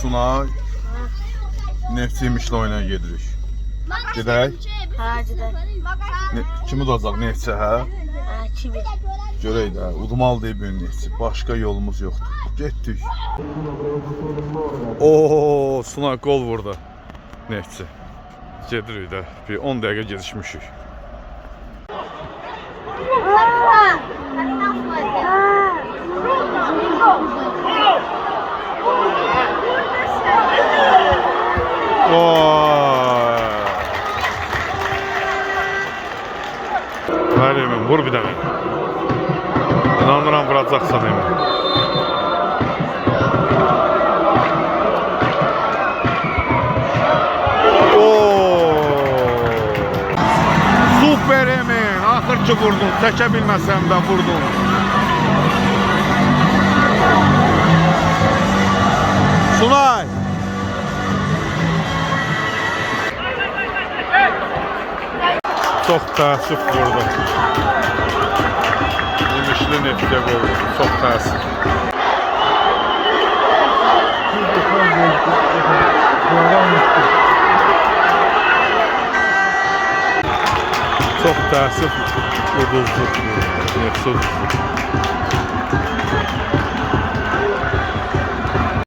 Sunay. Neftçiymişlə oynaya gedirik. Gedək. Hə, gedək. Kimi udacaq neftçi, hə? Hə, kimi? Görək də, udmalı deyib ön neftçi. Başqa yolumuz yoxdur. Getdik. Oo, Sunay gol vurdu. Neftçi. Gedirik də. Bir 10 dəqiqə gecikmişik. Ver Emin, vur bir dənə. İnanmıram vuracaqsan Emin. Super Emin, axır ki vurdun, çəkə bilməsəm də vurdun. Sunay! Çox təəssüf vurdu. İmişli neftçiyə qol vurdu, çox təəssüf. Çox təəssüf uduzdu. Neftçi uduzdu.